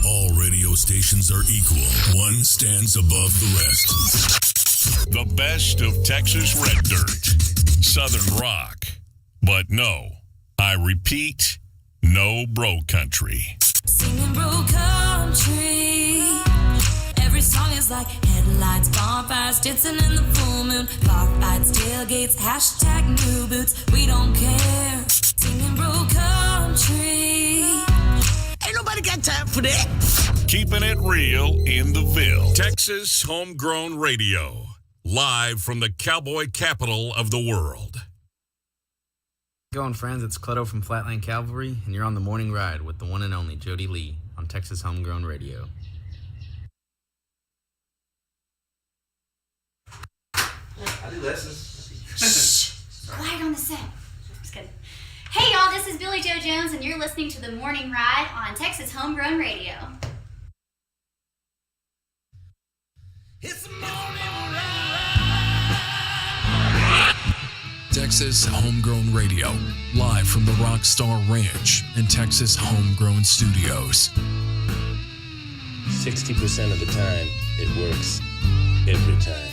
all radio stations are equal. One stands above the rest. The best of Texas red dirt, Southern rock. But no, I repeat, no bro country. Singing bro country. Every song is like headlights, bonfires, dancing in the full moon, bar fights, tailgates, hashtag new boots. We don't care. Singing bro country. Ain't nobody got time for that. Keeping it real in the Ville. Texas homegrown radio. Live from the cowboy capital of the world. Going friends, it's Clutto from Flatland Cavalry, and you're on the morning ride with the one and only Jody Lee on Texas Homegrown Radio. I do lessons. Quiet on the set. Just kidding. Hey y'all, this is Billy Joe Jones, and you're listening to the morning ride on Texas Homegrown Radio. It's the morning ride. Texas Homegrown Radio, live from the Rockstar Ranch and Texas Homegrown Studios. 60% of the time, it works every time.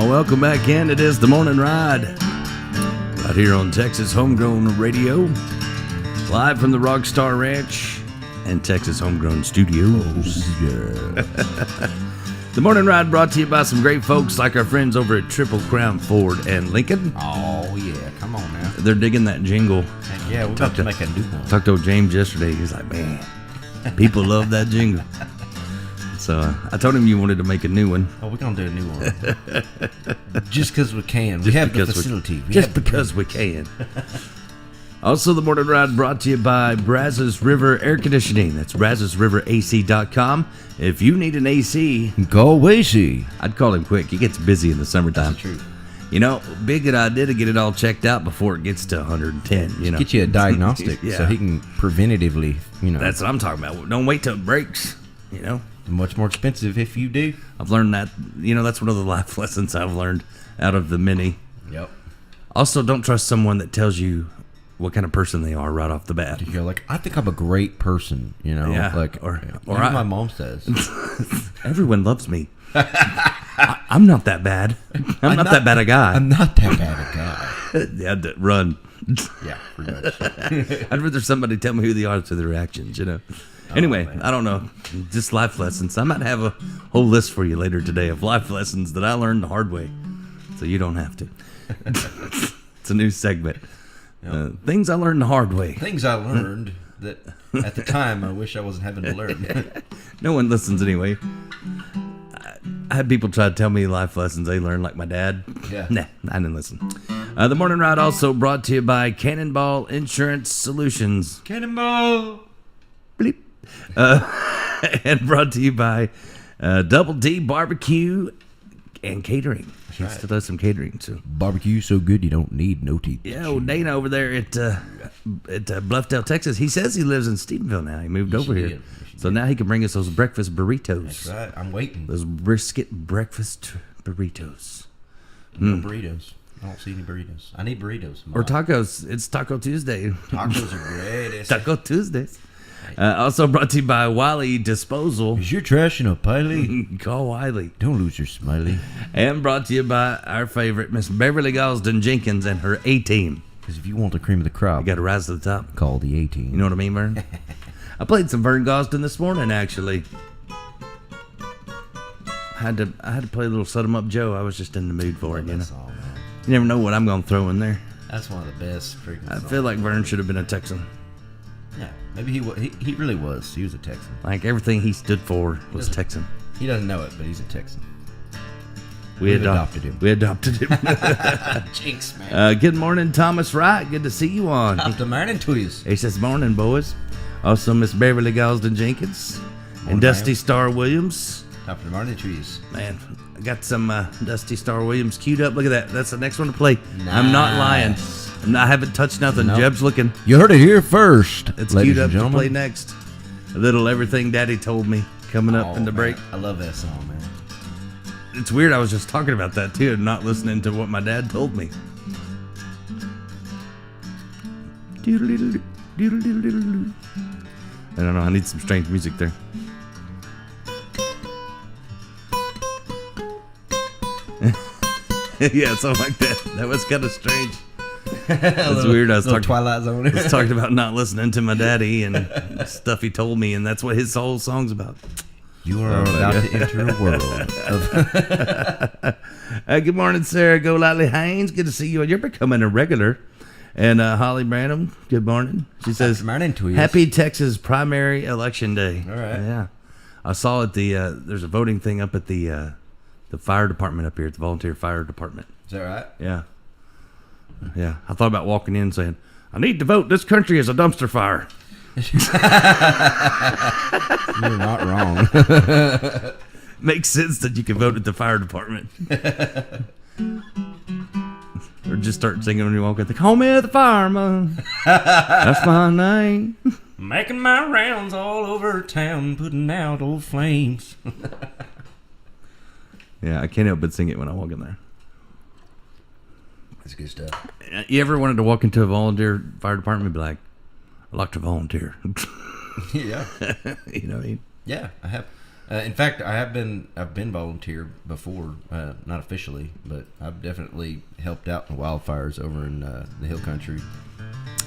Welcome back in. It is the morning ride right here on Texas Homegrown Radio, live from the Rockstar Ranch and Texas Homegrown Studios. The morning ride brought to you by some great folks like our friends over at Triple Crown Ford and Lincoln. Oh yeah, come on now. They're digging that jingle. And yeah, we're about to make a new one. Talked to James yesterday. He's like, man, people love that jingle. So I told him you wanted to make a new one. Oh, we're going to do a new one. Just because we can. We have the facility. Just because we can. Also, the morning ride brought to you by Brazos River Air Conditioning. That's BrazosRiverAC.com. If you need an AC, go AC. I'd call him quick. He gets busy in the summertime. That's true. You know, big good idea to get it all checked out before it gets to 110. You know, get you a diagnostic yeah. So he can preventatively, That's what I'm talking about. Don't wait till it breaks, Much more expensive if you do. I've learned that. That's one of the life lessons I've learned out of the many. Yep. Also, don't trust someone that tells you what kind of person they are right off the bat. You're like, I think I'm a great person, Yeah. or my mom says. Everyone loves me. I'm not that bad. I'm not that bad a guy. I'm not that bad a guy. Yeah, run. Yeah, pretty much. I'd rather somebody tell me who they are to their reactions, Anyway, I don't know. Just life lessons. I might have a whole list for you later today of life lessons that I learned the hard way, so you don't have to. It's a new segment. Yep. Things I learned the hard way. Things I learned that at the time I wish I wasn't having to learn. No one listens anyway. I had people try to tell me life lessons they learned, like my dad. Yeah. Nah, I didn't listen. The morning ride also brought to you by Cannonball Insurance Solutions. Cannonball! Bleep. And brought to you by Double D Barbecue and Catering. He still does some catering too. Barbecue so good you don't need no teeth. Yeah, old Dana over there at Bluffdale, Texas. He says he lives in Stephenville now. He moved over here. So now he can bring us those breakfast burritos. That's right. I'm waiting. Those brisket breakfast burritos. No burritos. I don't see any burritos. I need burritos. Or tacos. It's Taco Tuesday. Tacos are great. Taco Tuesdays. Also brought to you by Wiley Disposal. Is your trash in a piley? Call Wiley. Don't lose your smiley. And brought to you by our favorite, Miss Beverly Gosden Jenkins and her A-Team. Because if you want the cream of the crop, you got to rise to the top. Call the A-Team. You know what I mean, Vern? I played some Vern Gosden this morning, actually. I had to play a little Set 'em Up Joe. I was just in the mood for it, All, man. You never know what I'm going to throw in there. That's one of the best freaking songs. I feel like Vern should have been a Texan. Yeah, maybe he really was. He was a Texan. Like everything he stood for was Texan. He doesn't know it, but he's a Texan. We adopted him. We adopted him. Jinx, man. Good morning, Thomas Wright. Good to see you on. Top the morning to you. He says, morning, boys. Also, Miss Beverly Gosden Jenkins and Dusty Star Williams. Top of the morning to you. Man, I got some Dusty Star Williams queued up. Look at that. That's the next one to play. Nice. I'm not lying. I haven't touched nothing. Nope. Jeb's looking. You heard it here first. It's queued up to play next. A little Everything Daddy Told Me coming up in the break. I love that song, man. It's weird. I was just talking about that too, and not listening to what my dad told me. I don't know. I need some strange music there. Yeah, something like that. That was kind of strange. That's weird. I was talking Twilight Zone. I was talking about not listening to my daddy and stuff he told me, and that's what his whole song's about. You are about to enter a world. Good morning, Sarah Golightly Haynes. Good to see you. You're becoming a regular. And Holly Branham, good morning. She says, Happy Texas Primary Election Day. All right. Yeah. I saw at the, there's a voting thing up at the fire department up here, at the volunteer fire department. Is that right? Yeah. Yeah. I thought about walking in and saying, I need to vote. This country is a dumpster fire. You're not wrong. Makes sense that you can vote at the fire department. Or just start singing when you walk in. They call me the fireman. That's my name. Making my rounds all over town, putting out old flames. Yeah, I can't help but sing it when I walk in there. That's good stuff. You ever wanted to walk into a volunteer fire department and be like, I'd like to volunteer? Yeah. You know what I mean? Yeah, I have. In fact, I've been volunteer before, not officially, but I've definitely helped out in wildfires over in the hill country.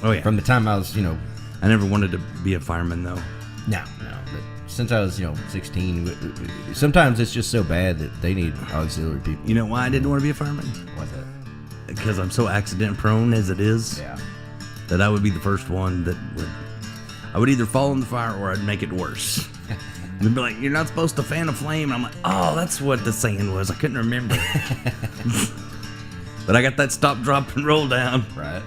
Oh yeah. From the time I was, I never wanted to be a fireman though. No. But since I was, 16, sometimes it's just so bad that they need auxiliary people. You know why I didn't want to be a fireman? Why's that? Because I'm so accident prone as it is. Yeah. That I would be the first one that I would either fall in the fire or I'd make it worse. And they'd be like, you're not supposed to fan a flame. And I'm like, oh, that's what the saying was. I couldn't remember. But I got that stop, drop, and roll down. Right.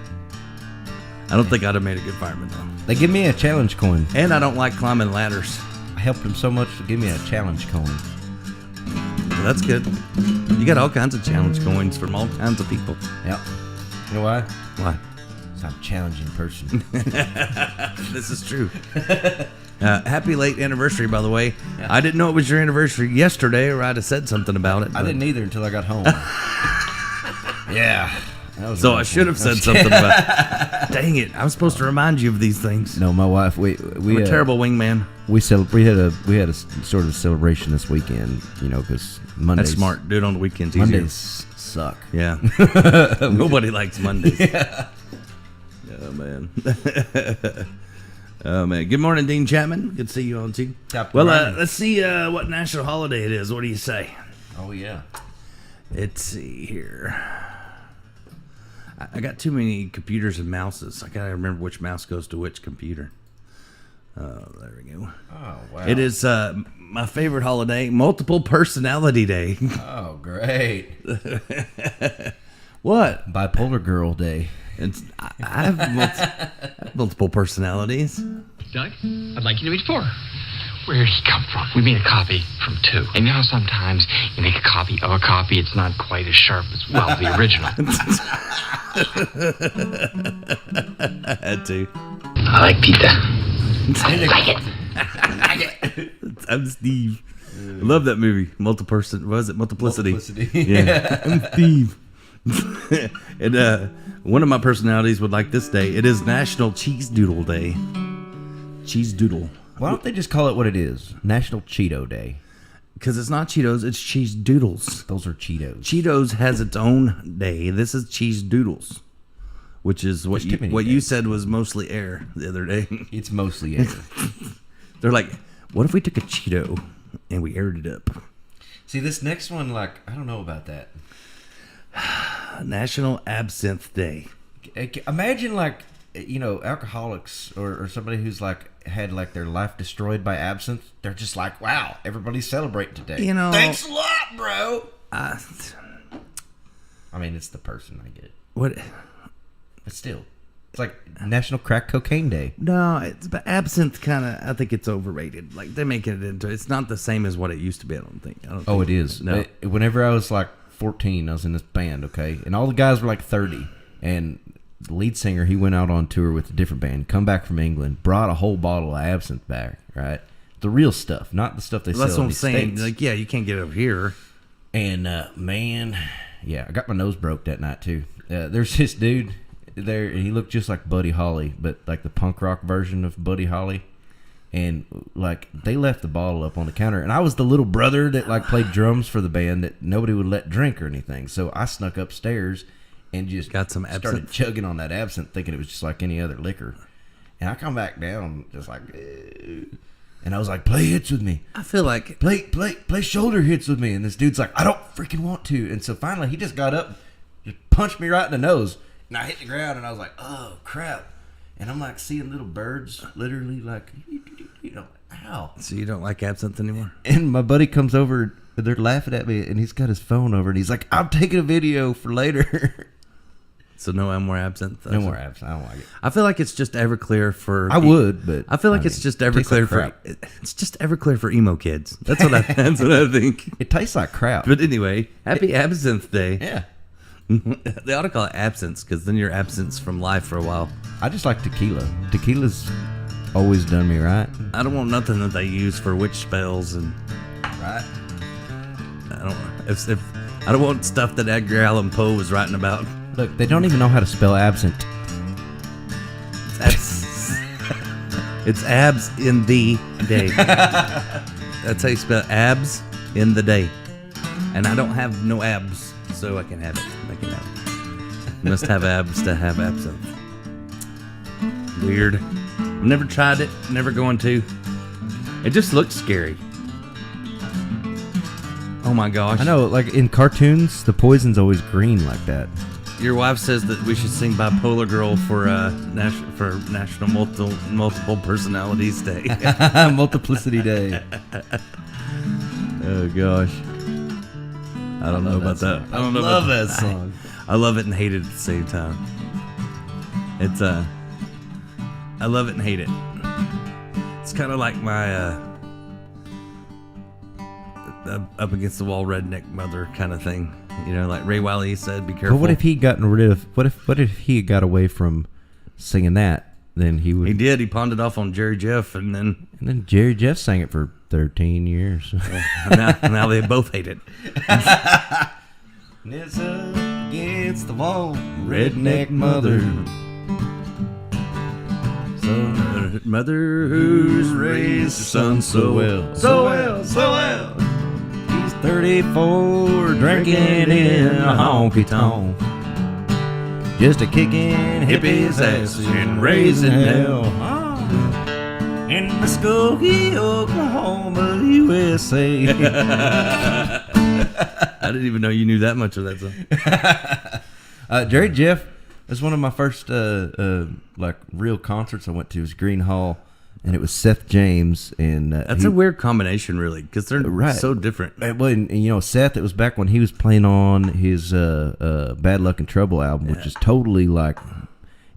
I don't think I'd have made a good fireman, though. They give me a challenge coin. And I don't like climbing ladders. I helped them so much to give me a challenge coin. Well, that's good. You got all kinds of challenge coins from all kinds of people. Yep. You know why? Why? Because I'm a challenging person. This is true. Happy late anniversary, by the way. Yeah. I didn't know it was your anniversary yesterday, or I'd have said something about it. I didn't either until I got home. Yeah. So I should have said something about it. Dang it. I was supposed to remind you of these things. No, my wife, I'm a terrible wingman. We had a sort of celebration this weekend, because Mondays. That's smart. Do it on the weekends. Mondays suck. Yeah. Nobody likes Mondays. Yeah. Oh, man. Oh, man. Good morning, Dean Chapman. Good to see you on, too. Well, let's see what national holiday it is. What do you say? Oh, yeah. Let's see here. I got too many computers and mouses. I got to remember which mouse goes to which computer. Oh, there we go. Oh, wow. It is my favorite holiday, Multiple Personality Day. Oh, great. What? Bipolar Girl Day. I have multiple personalities. Doug, I'd like you to meet 4. Where did he come from? We made a copy from 2. And you know sometimes you make a copy of a copy, it's not quite as sharp as, the original. I had to. I like pizza. I like it. I'm Steve. I love that movie. Multiplicity. Yeah. I'm Steve. And one of my personalities would like this day. It is National Cheese Doodle Day. Cheese Doodle. Why don't they just call it what it is? National Cheeto Day. Because it's not Cheetos, it's Cheese Doodles. Those are Cheetos. Cheetos has its own day. This is Cheese Doodles, which is what you said was mostly air the other day. It's mostly air. They're like, what if we took a Cheeto and we aired it up? See, this next one, I don't know about that. National Absinthe Day. Imagine, alcoholics or somebody who's had their life destroyed by absinthe. They're just like, wow, everybody's celebrating today. You know, thanks a lot, bro. I mean, it's the person I get. What? But still, it's like National Crack Cocaine Day. No, but absinthe kind of. I think it's overrated. Like they make it into. It's not the same as what it used to be. I don't think. Oh, it is. No. Whenever I was like 14, I was in this band. Okay, and all the guys were like 30, and the lead singer, he went out on tour with a different band. Come back from England, brought a whole bottle of absinthe back. Right, the real stuff, not the stuff they sell. That's what in I'm the saying. States. Like, yeah, you can't get it over here. And man, yeah, I got my nose broke that night too. There's this dude there. He looked just like Buddy Holly, but like the punk rock version of Buddy Holly. And like they left the bottle up on the counter, and I was the little brother that like played drums for the band that nobody would let drink or anything. So I snuck upstairs and just got some absinthe. Started chugging on that absinthe, thinking it was just like any other liquor. And I come back down just like, and I was like, play hits with me. I feel like play shoulder hits with me. And this dude's like, I don't freaking want to. And so finally he just got up, just punched me right in the nose, and I hit the ground, and I was like, oh crap. And I'm like seeing little birds literally like, you know, ow. So you don't like absinthe anymore? And my buddy comes over, and they're laughing at me, and he's got his phone over, and he's like, I'm taking a video for later. So no more absinthe? No more absinthe. I don't like it. I feel like it's just Everclear for... I would, but... I feel like it's just Everclear for... It's just Everclear for emo kids. That's what I think. It tastes like crap. But anyway, happy Absinthe Day. Yeah. They ought to call it absence, because then you're absence from life for a while. I just like tequila. Tequila's always done me right. I don't want nothing that they use for witch spells and... Right. I don't want stuff that Edgar Allan Poe was writing about. Look, they don't even know how to spell absent. It's abs in the day. That's how you spell abs in the day. And I don't have no abs, so I can have it. I can have it. You must have abs to have absinthe. Weird. Never tried it. Never going to. It just looks scary. Oh my gosh. I know, like in cartoons, the poison's always green like that. Your wife says that we should sing Bipolar Girl for National Multiple Personalities Day. Multiplicity Day. Oh gosh. I don't know about that. I don't know love about that song. I love it and hate it at the same time. It's I love it and hate it. It's kind of like my up against the wall redneck mother kind of thing. You know, like Ray Wiley said, be careful. But what if he gotten rid of what if he got away from singing that? Then he would. He did. He pawned it off on Jerry Jeff, and then Jerry Jeff sang it for 13 years. now they both hate it. It's up against the wall, redneck mother. Mother who's raised her son so well. 34, drinking in a honky tonk, just a kicking hippies' ass and raising hell. In Muskogee, Oklahoma, USA. I didn't even know you knew that much of that song. Jerry Jeff is one of my first like real concerts I went to. Was Green Hall. And it was Seth James, and that's a weird combination, really, because they're so different. Well, and you know, Seth. It was back when he was playing on his "Bad Luck and Trouble" album, which is totally like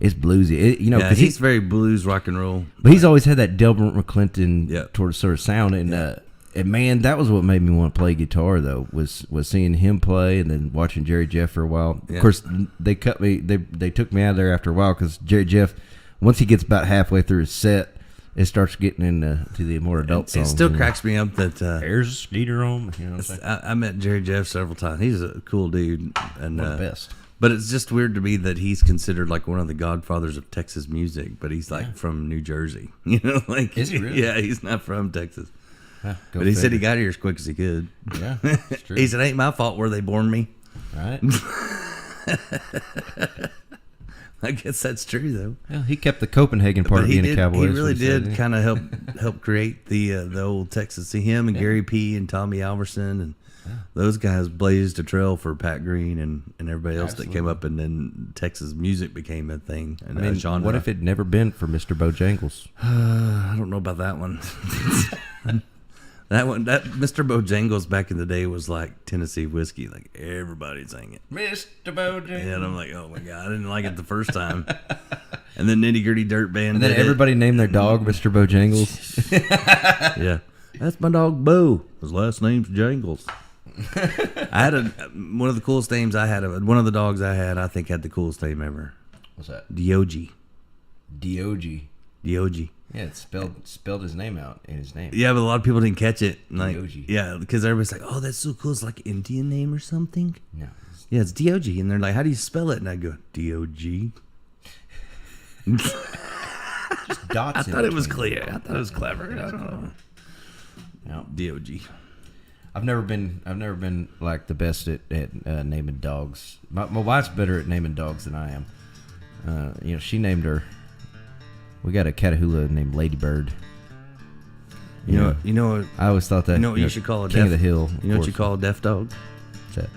it's bluesy. You know, because he's very blues rock and roll. But he's sort of Delbert McClinton sort of sound, and man, that was what made me want to play guitar. Though was seeing him play, and then watching Jerry Jeff for a while. Yeah. Of course, they cut me. They took me out of there after a while because Jerry Jeff, once he gets about halfway through his set, it starts getting into the more adult songs. It still cracks me up that there's a skeeter on. You know what I'm saying? I met Jerry Jeff several times. He's a cool dude, and one of the best. But it's just weird to me that he's considered like one of the godfathers of Texas music, but he's like from New Jersey. You know, like is he really? Yeah, he's not from Texas. But he said he got here as quick as he could. Yeah, that's true. He said, "Ain't my fault where they born me." Right. I guess that's true, though. Well, he kept the Copenhagen part of being a cowboy. He really did kind of help create the old Texas. See him and Gary P. and Tommy Alverson and those guys blazed a trail for Pat Green and everybody else that came up, and then Texas music became a thing. And I mean, genre. what if it'd never been for Mr. Bojangles? I don't know about that one. That Mr. Bojangles back in the day was like Tennessee whiskey. Like everybody sang it. Mr. Bojangles. Yeah, and I'm like, oh my God, I didn't like it the first time. And then Nitty Gritty Dirt Band. And then everybody named their dog Mr. Bojangles. Yeah. That's my dog Bo. His last name's Jangles. I had one of the coolest names I had. One of the dogs I had, I think, had the coolest name ever. What's that? Diogi. Diogi. Diogi. Yeah, it spelled his name out in his name. Yeah, but a lot of people didn't catch it. Like, Diogi. yeah, because everybody's like, "Oh, that's so cool! It's like an Indian name or something." No. Yeah, it's Diogi, and they're like, "How do you spell it?" And I go, "Dog." Just dots. I thought it was clear. I thought it was clever. I don't know. No. Dog. I've never been like the best at naming dogs. My wife's better at naming dogs than I am. She named her. We got a Catahoula named Ladybird. You know. I always thought that. You know what you should call a King of the Hill. You know what you call a deaf dog? What's that?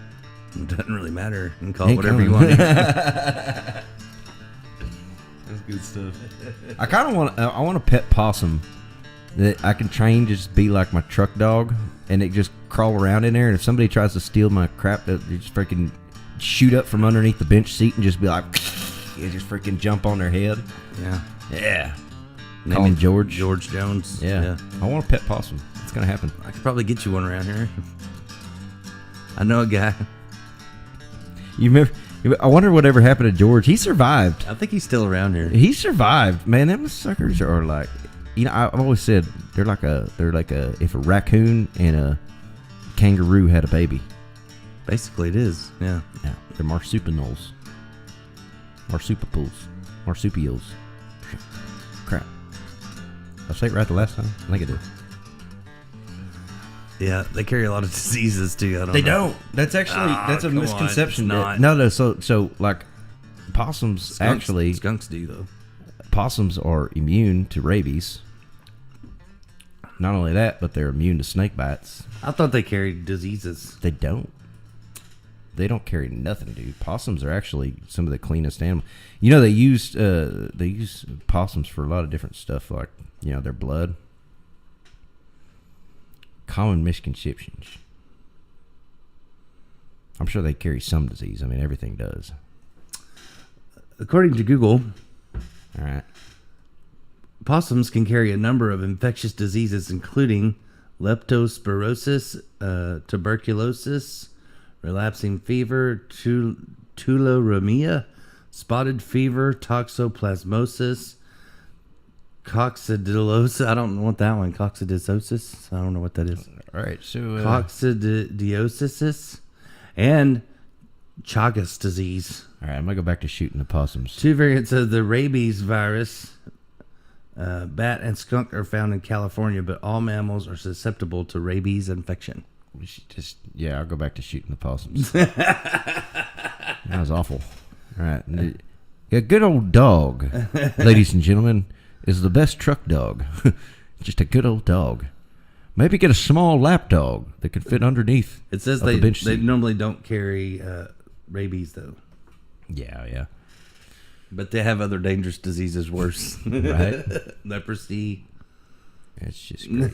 It doesn't really matter. You can call it whatever you want. That's good stuff. I want a pet possum that I can train to just be like my truck dog, and it just crawl around in there. And if somebody tries to steal my crap, they just freaking shoot up from underneath the bench seat and just be like, and just freaking jump on their head. Yeah. Yeah. Name Call him it George. George Jones. Yeah. I want a pet possum. It's gonna happen. I could probably get you one around here. I know a guy. You remember? I wonder whatever happened to George. He survived. I think he's still around here. He survived, man. Them suckers are like, I've always said they're like a if a raccoon and a kangaroo had a baby. Basically, it is. Yeah. Yeah. They're marsupials. Marsupials. Crap. Did I say it right the last time? I think I did. Yeah, they carry a lot of diseases too. I don't They know. don't. That's actually that's a come on, misconception. it's not. No. So like possums actually skunks do though. Possums are immune to rabies. Not only that, but they're immune to snake bites. I thought they carried diseases. They don't. They don't carry nothing, dude. Possums are actually some of the cleanest animals. They use possums for a lot of different stuff, like their blood. Common misconceptions. I'm sure they carry some disease. I mean, everything does. According to Google, all right, possums can carry a number of infectious diseases, including leptospirosis, tuberculosis, relapsing fever, tularemia, spotted fever, toxoplasmosis, coccidiosis. I don't know what that one. Coccidiosis. I don't know what that is. All right. So coccidiosis and Chagas disease. All right. I'm gonna go back to shooting the possums. 2 variants of the rabies virus, bat and skunk, are found in California, but all mammals are susceptible to rabies infection. We should I'll go back to shooting the possums. That was awful. All right. A good old dog, ladies and gentlemen, is the best truck dog. Just a good old dog. Maybe get a small lap dog that could fit underneath. It says they normally don't carry rabies, though. Yeah. But they have other dangerous diseases worse. Right? Leprosy. It's just great.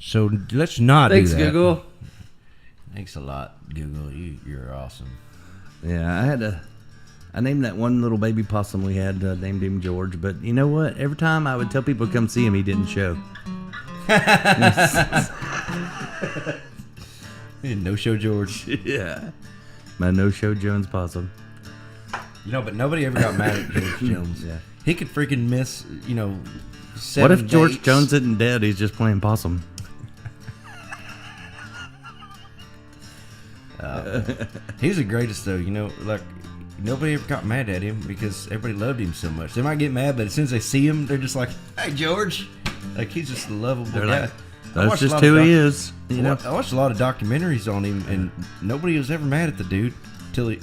So let's not Thanks, do that. Google. Thanks a lot, Google. You're awesome. Yeah, I named that one little baby possum we had, named him George. But you know what? Every time I would tell people to come see him, he didn't show. No show George. Yeah. My no-show Jones possum. But nobody ever got mad at George Jones. Yeah. He could freaking miss, 7 What if George dates. Jones isn't dead? He's just playing possum. He's the greatest, though. Like, nobody ever got mad at him because everybody loved him so much. They might get mad, but as soon as they see him, they're just like, "Hey, George!" Like, he's just a lovable guy. Like, that's just who he is. I watched a lot of documentaries on him, and nobody was ever mad at the dude till he,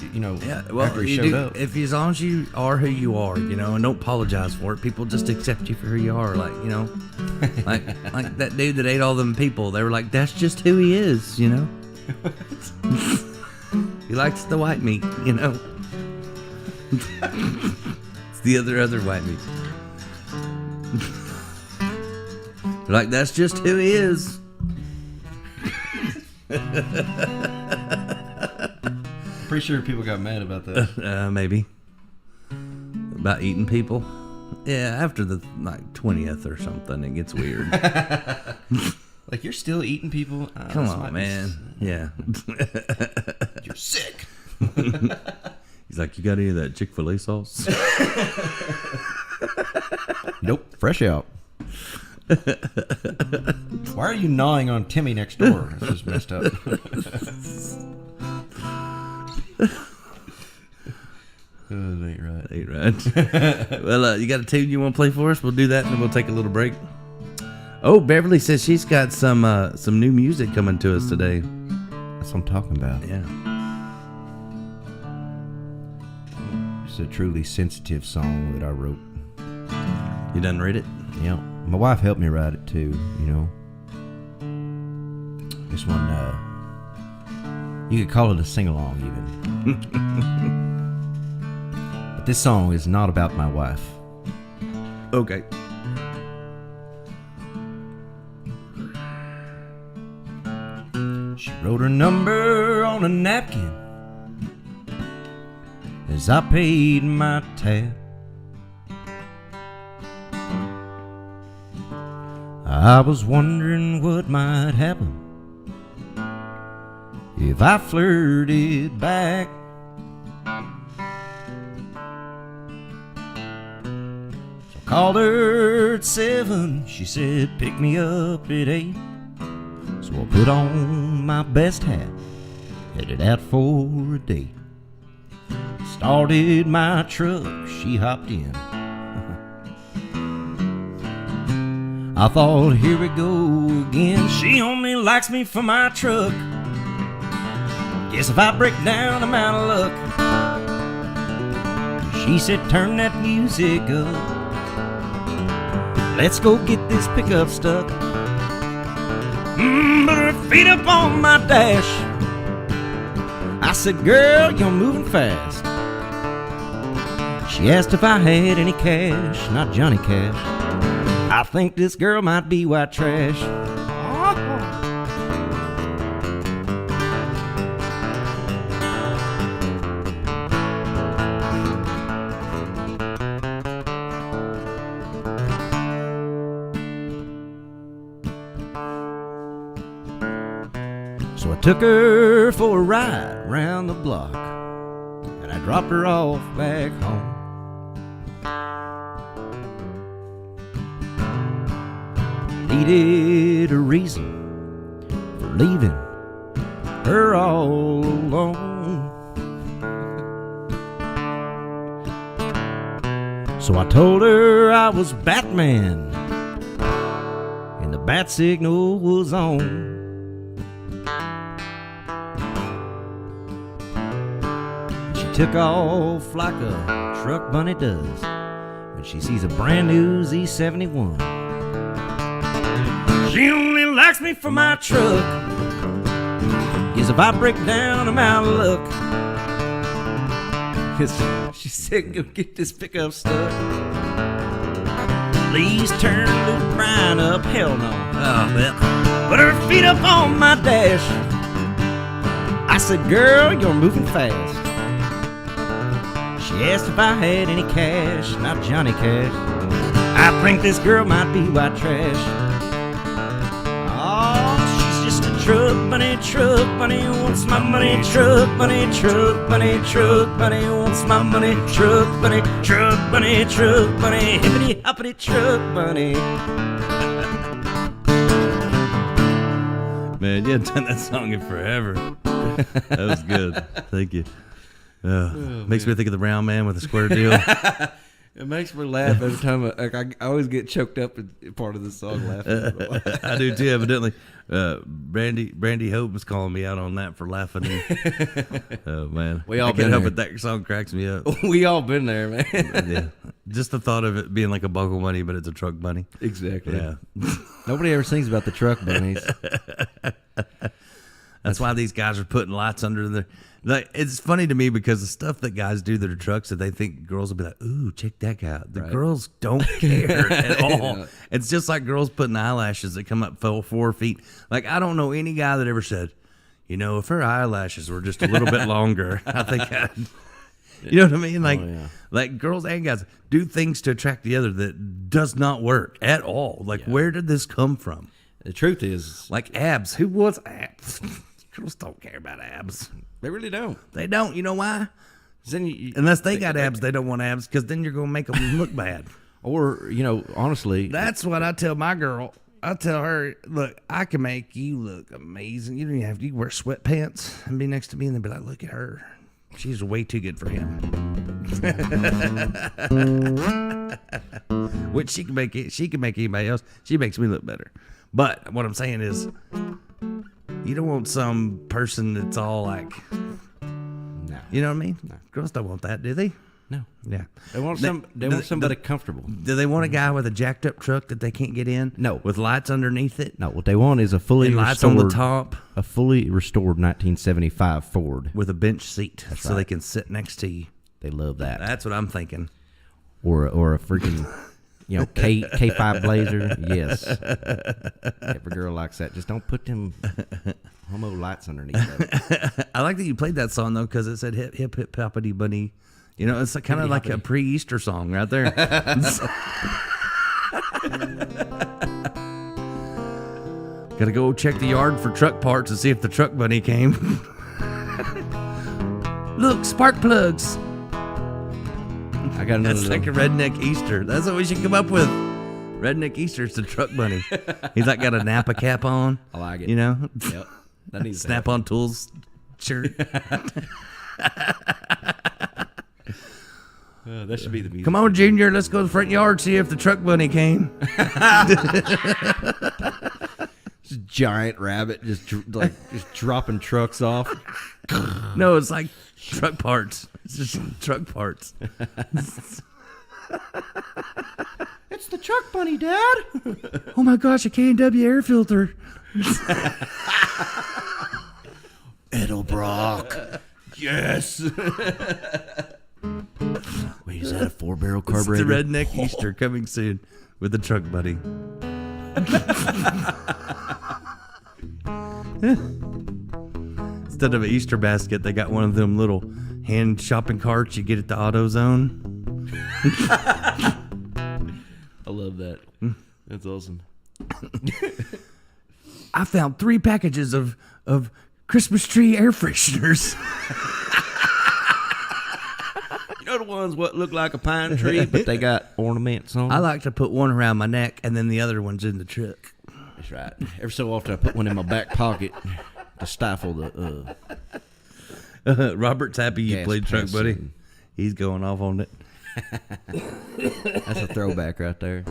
after he showed up. If as long as you are who you are, and don't apologize for it, people just accept you for who you are. Like, like that dude that ate all them people. They were like, that's just who he is. He likes the white meat. It's the other white meat. Like, that's just who he is. Pretty sure people got mad about that. Maybe. About eating people. Yeah, after the 20th or something, it gets weird. Like, you're still eating people? Come on, man. Yeah. You're sick. He's like, you got any of that Chick-fil-A sauce? Nope, fresh out. Why are you gnawing on Timmy next door? That's just messed up. That ain't right. Ain't right. Well, you got a tune you want to play for us? We'll do that, and then we'll take a little break. Oh, Beverly says she's got some new music coming to us today. That's what I'm talking about. Yeah. It's a truly sensitive song that I wrote. You done read it? Yeah. My wife helped me write it too, you know. This one, you could call it a sing-along even. But this song is not about my wife. Okay. She wrote her number on a napkin as I paid my tab. I was wondering what might happen if I flirted back. So I called her at 7. She said, pick me up at 8. So I put on my best hat, headed out for a date. Started my truck, she hopped in. I thought, here we go again. She only likes me for my truck. Guess if I break down, I'm out of luck. She said, turn that music up. Let's go get this pickup stuck. Put her feet up on my dash. I said, girl, you're moving fast. She asked if I had any cash, not Johnny Cash. I think this girl might be white trash. So I took her for a ride around the block, and I dropped her off back home. Needed a reason for leaving her all alone. So I told her I was Batman and the bat signal was on. She took off like a truck bunny does when she sees a brand new Z71. She only likes me for my truck. Guess if I break down, I'm out of luck. Cause she said, go get this pickup stuck. Please turn Luke Bryan up. Hell no. Oh, well. Put her feet up on my dash. I said, girl, you're moving fast. She asked if I had any cash, not Johnny Cash. I think this girl might be white trash. Truck bunny wants my money. Truck bunny wants my money. Truck bunny, hippity hoppity truck bunny. Man, you haven't done that song in forever. That was good. Thank you. Makes me think of the brown man with the square deal. It makes me laugh every time. I always get choked up in part of the song laughing. I do too, evidently. Brandy Hope was calling me out on that for laughing. Oh man, we all I been can't help there. it. That song cracks me up. We all been there, man. Yeah, just the thought of it being like a buckle bunny, but it's a truck bunny. Exactly. Yeah. Nobody ever sings about the truck bunnies. That's why these guys are putting lights under their Like, it's funny to me because the stuff that guys do to their trucks that they think girls will be like, ooh, check that guy out. The girls don't care at all. Yeah. It's just like girls putting eyelashes that come up 4 feet. Like, I don't know any guy that ever said, you know, if her eyelashes were just a little bit longer, I think I'd... You know what I mean? Like, like girls and guys do things to attract the other that does not work at all. Like, where did this come from? The truth is, like abs. Who wants abs? Girls don't care about abs. They really don't. They don't. You know why? Unless they got abs, they don't want abs because then you're going to make them look bad. Or, you know, honestly. That's what I tell my girl. I tell her, look, I can make you look amazing. You don't even have to wear sweatpants and be next to me and then be like, look at her. She's way too good for him. Which she can make anybody else. She makes me look better. But what I'm saying is, you don't want some person that's all like, no. You know what I mean? No. Girls don't want that, do they? No. Yeah. They want somebody comfortable. Do they want a guy with a jacked up truck that they can't get in? No. With lights underneath it? No. What they want is a fully lights on the top. A fully restored 1975 Ford with a bench seat, That's so they can sit next to you. They love that. That's what I'm thinking. Or a freaking, you know, K5 Blazer. Yes. Every girl likes that. Just don't put them homo lights underneath that. I like that you played that song though, because it said hip hip hip hoppity bunny. You know, it's kind of like a pre-Easter song right there. Gotta go check the yard for truck parts to see if the truck bunny came. Look, spark plugs. I got another. That's like a redneck Easter. That's what we should come up with. Redneck Easter's the truck bunny. He's like got a Napa cap on. I like it. You know? Yep. That needs Snap-on Tools shirt. That should be the music. Come on, Junior. Let's go to the front yard, see if the truck bunny came. Just giant rabbit, just dropping trucks off. No, it's like truck parts. It's just truck parts. It's the truck bunny, Dad. Oh my gosh, a K&W air filter. Edelbrock. Yes. Wait, is that a 4-barrel carburetor? It's the redneck Easter coming soon with the truck buddy. Instead of an Easter basket, they got one of them little hand shopping carts you get at the AutoZone. I love that. That's awesome. I found 3 packages of Christmas tree air fresheners. You know the ones what look like a pine tree, but they got ornaments on them? I like to put one around my neck and then the other one's in the truck. That's right. Every so often I put one in my back pocket to stifle the... Robert's happy you played truck, buddy. And... He's going off on it. That's a throwback right there.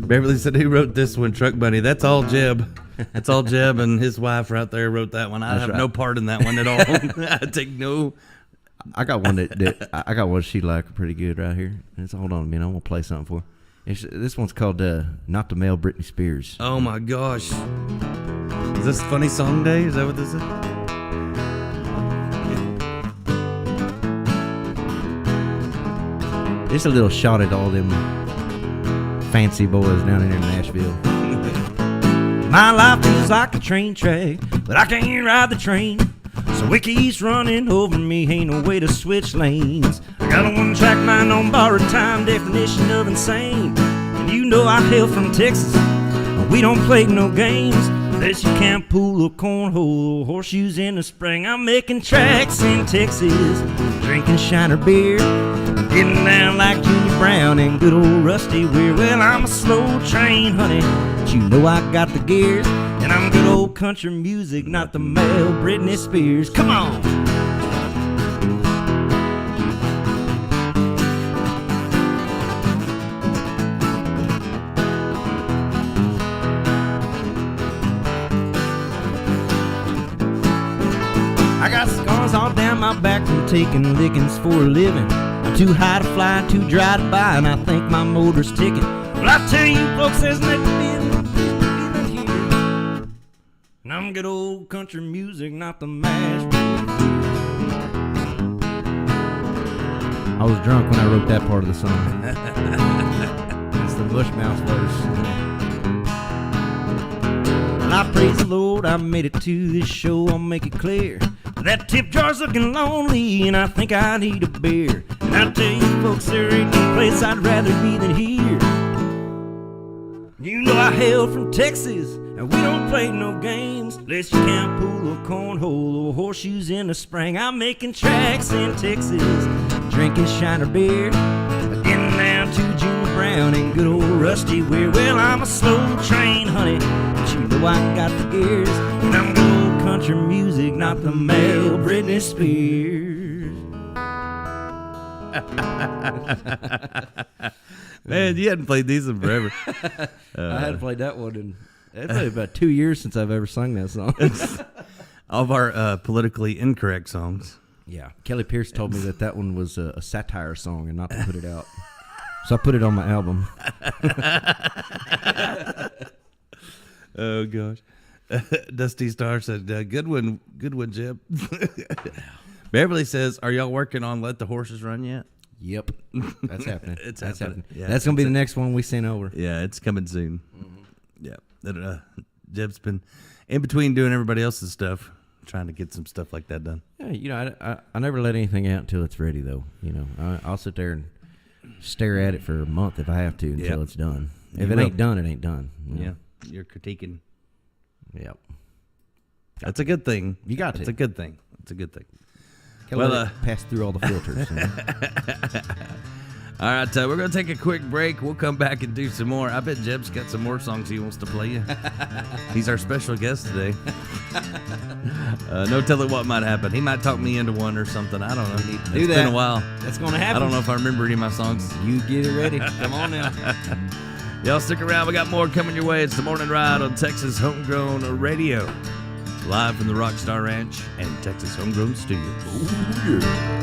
Beverly said, who wrote this one, Truck Bunny? That's all Jeb. That's all Jeb and his wife right there wrote that one. I have no part in that one at all. I take no... I got one that I got one she liked pretty good right here. Hold on a minute. I'm going to play something for her. This one's called Not to Male Britney Spears. Oh my gosh. Is this Funny Song Day? Is that what this is? Just a little shot at all them fancy boys down here in Nashville. My life is like a train track, but I can't ride the train. So it keeps running over me, ain't no way to switch lanes. I got a one-track mind on borrowed time, definition of insane. And you know I hail from Texas, and we don't play no games. Unless you can't pool or cornhole or horseshoes in the spring. I'm making tracks in Texas, drinking Shiner beer, getting down like Junior Brown and good old Rusty Weir. Well, I'm a slow train, honey, but you know I got the gears. And I'm good old country music, not the male Britney Spears. Come on! I got scars all down my back from taking lickings for a living. I'm too high to fly, too dry to buy, and I think my motor's ticking. Well, I tell you folks, there's nothing here. And I'm good old country music, not the mash. I was drunk when I wrote that part of the song. It's the Bushmouth verse. Well, I praise the Lord, I made it to this show, I'll make it clear. That tip jar's looking lonely, and I think I need a beer. And I tell you folks, there ain't no place I'd rather be than here. You know I hail from Texas, and we don't play no games unless you can't pool or cornhole or horseshoes in the spring. I'm making tracks in Texas, drinking Shiner beer, getting down to June Brown and good old Rusty Weir. Well, I'm a slow train, honey, but you know I got the ears, and I'm good old country music, not the male Britney Spears. Man, you hadn't played these in forever. I hadn't played that one in probably about 2 years since I've ever sung that song. All of our politically incorrect songs. Yeah, Kelly Pierce told me that one was a satire song and not to put it out. So I put it on my album. Oh, gosh. Dusty Star said, good one, Jeb. Beverly says, are y'all working on Let the Horses Run yet? Yep. That's happening. That's happening. Yeah, that's going to be the next one we send over. Yeah, it's coming soon. Yeah. Jeb's been in between doing everybody else's stuff, trying to get some stuff like that done. Yeah, you know, I never let anything out until it's ready, though. You know, I'll sit there and stare at it for a month if I have to until it's done. If it ain't done, it ain't done. Yeah, you're critiquing. Yep. That's a good thing. You got to. It's a good thing. It's a good thing. Well, pass through all the filters. All right, we're going to take a quick break. We'll come back and do some more. I bet Jeb's got some more songs he wants to play you. He's our special guest today. No telling what might happen. He might talk me into one or something. I don't know. It's been a while. That's going to happen. I don't know if I remember any of my songs. You get it ready. Come on now. Y'all stick around. We got more coming your way. It's the Morning Ride on Texas Homegrown Radio. Live from the Rockstar Ranch and Texas Homegrown Studios. Ooh, yeah.